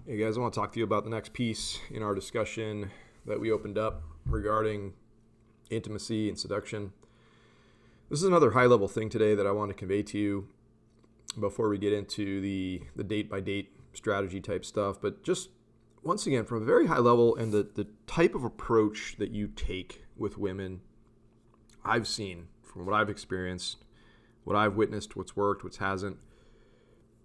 Hey guys, I want to talk to you about the next piece in our discussion that we opened up regarding intimacy and seduction. This is another high level thing today that I want to convey to you before we get into the date by date strategy type stuff. But just once again, from a very high level and the type of approach that you take with women, I've seen from what I've experienced, what I've witnessed, what's worked, what hasn't.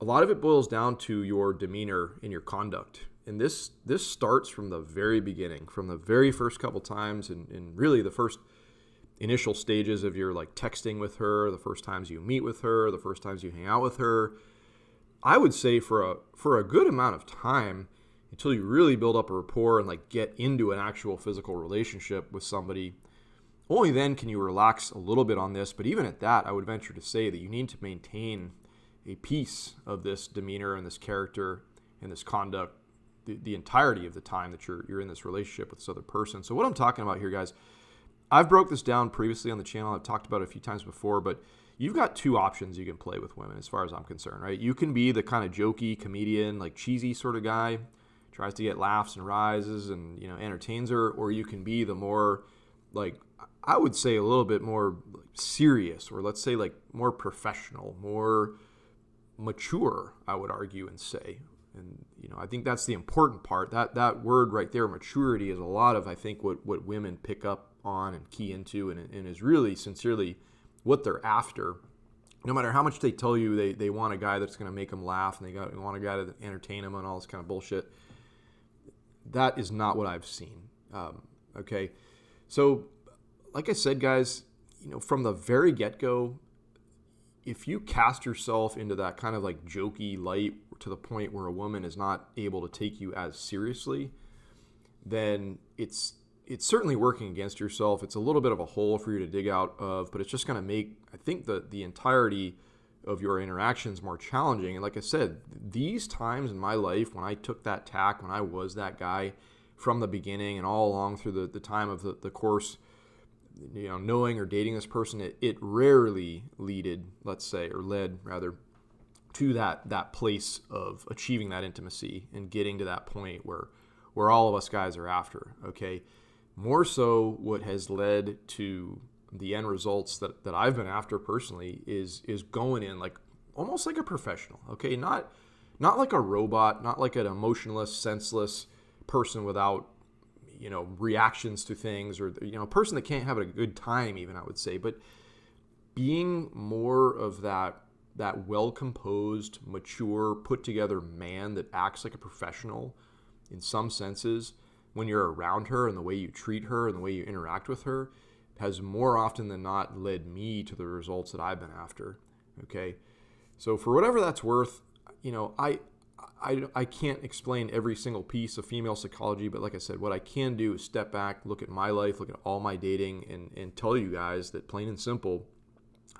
A lot of it boils down to your demeanor and your conduct. And this starts from the very beginning, from the very first couple times and really the first initial stages of your like texting with her, the first times you meet with her, the first times you hang out with her. I would say for a good amount of time until you really build up a rapport and like get into an actual physical relationship with somebody. Only then can you relax a little bit on this, but even at that, I would venture to say that you need to maintain a piece of this demeanor and this character and this conduct the entirety of the time that you're in this relationship with this other person. So what I'm talking about here, guys, I've broke this down previously on the channel. I've talked about it a few times before, but you've got two options you can play with women as far as I'm concerned, right? You can be the kind of jokey comedian, like cheesy sort of guy, tries to get laughs and rises and, entertains her, or you can be the more like, I would say a little bit more serious, or let's say like more professional, more mature, I would argue and say. And, I think that's the important part. That word right there, maturity, is a lot of, I think, what women pick up on and key into and is really sincerely what they're after. No matter how much they tell you they want a guy that's going to make them laugh and they want a guy to entertain them and all this kind of bullshit. That is not what I've seen. Okay. So, like I said, guys, from the very get-go, if you cast yourself into that kind of like jokey light to the point where a woman is not able to take you as seriously, then it's certainly working against yourself. It's a little bit of a hole for you to dig out of, but it's just going to make, I think, the entirety of your interactions more challenging. And like I said, these times in my life when I took that tack, when I was that guy from the beginning and all along through the time of the course, knowing or dating this person, it rarely led rather to that place of achieving that intimacy and getting to that point where all of us guys are after. Okay, more so what has led to the end results that I've been after personally is going in like almost like a professional. Okay, not like a robot, not like an emotionless, senseless person without reactions to things, or a person that can't have a good time even, I would say, but being more of that well-composed, mature, put-together man that acts like a professional in some senses when you're around her, and the way you treat her and the way you interact with her has more often than not led me to the results that I've been after. Okay, so for whatever that's worth, I can't explain every single piece of female psychology, but like I said, what I can do is step back, look at my life, look at all my dating, and tell you guys that plain and simple,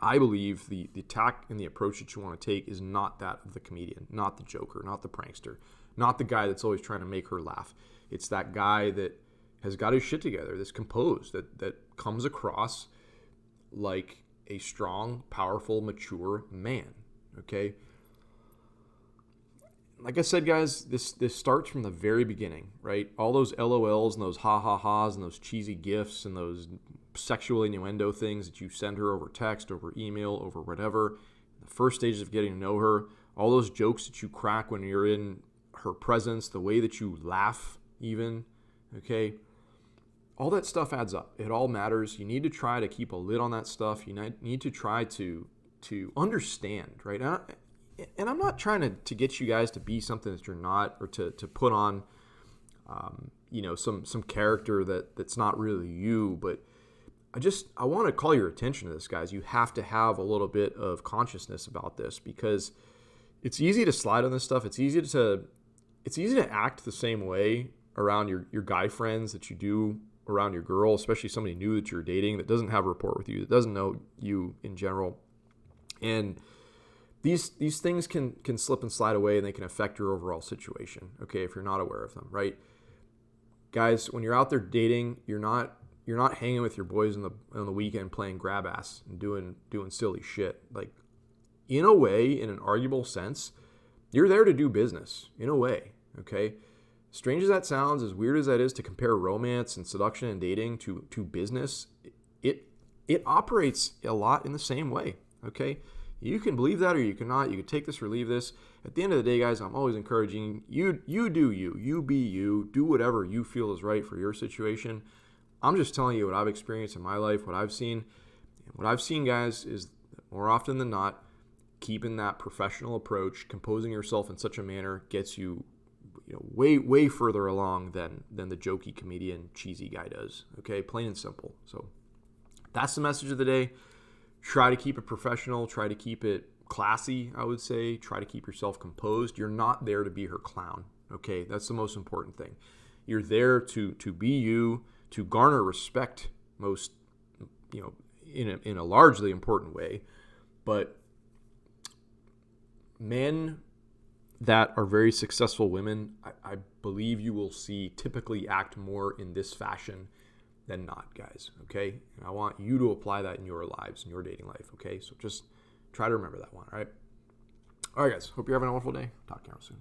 I believe the tack and the approach that you want to take is not that of the comedian, not the joker, not the prankster, not the guy that's always trying to make her laugh. It's that guy that has got his shit together, that's composed, that comes across like a strong, powerful, mature man, okay? Like I said, guys, this starts from the very beginning, right? All those LOLs and those ha-ha-has and those cheesy gifs and those sexual innuendo things that you send her over text, over email, over whatever, the first stages of getting to know her, all those jokes that you crack when you're in her presence, the way that you laugh even, okay? All that stuff adds up. It all matters. You need to try to keep a lid on that stuff. You need to try to understand, right? And I'm not trying to get you guys to be something that you're not, or to put on, some character that's not really you. But I want to call your attention to this, guys. You have to have a little bit of consciousness about this, because it's easy to slide on this stuff. It's easy to act the same way around your guy friends that you do around your girl, especially somebody new that you're dating that doesn't have a rapport with you, that doesn't know you in general. And these things can slip and slide away, and they can affect your overall situation, okay, if you're not aware of them, right? Guys, when you're out there dating, you're not hanging with your boys on the weekend playing grab ass and doing silly shit. In a way, in an arguable sense, you're there to do business, in a way, Okay. Strange as that sounds, as weird as that is to compare romance and seduction and dating to business, it operates a lot in the same way. Okay. You can believe that or you cannot. You can take this or leave this. At the end of the day, guys, I'm always encouraging you do you. You be you. Do whatever you feel is right for your situation. I'm just telling you what I've experienced in my life, what I've seen. And what I've seen, guys, is more often than not, keeping that professional approach, composing yourself in such a manner gets you, way further along than the jokey comedian cheesy guy does. Okay, plain and simple. So that's the message of the day. Try to keep it professional. Try to keep it classy, I would say. Try to keep yourself composed. You're not there to be her clown. Okay, that's the most important thing. You're there to be you, to garner respect most, in a largely important way. But men that are very successful women, I believe you will see typically act more in this fashion than not, guys, okay? And I want you to apply that in your lives, in your dating life, okay? So just try to remember that one, all right? All right, guys, hope you're having a wonderful day. Talk to you soon.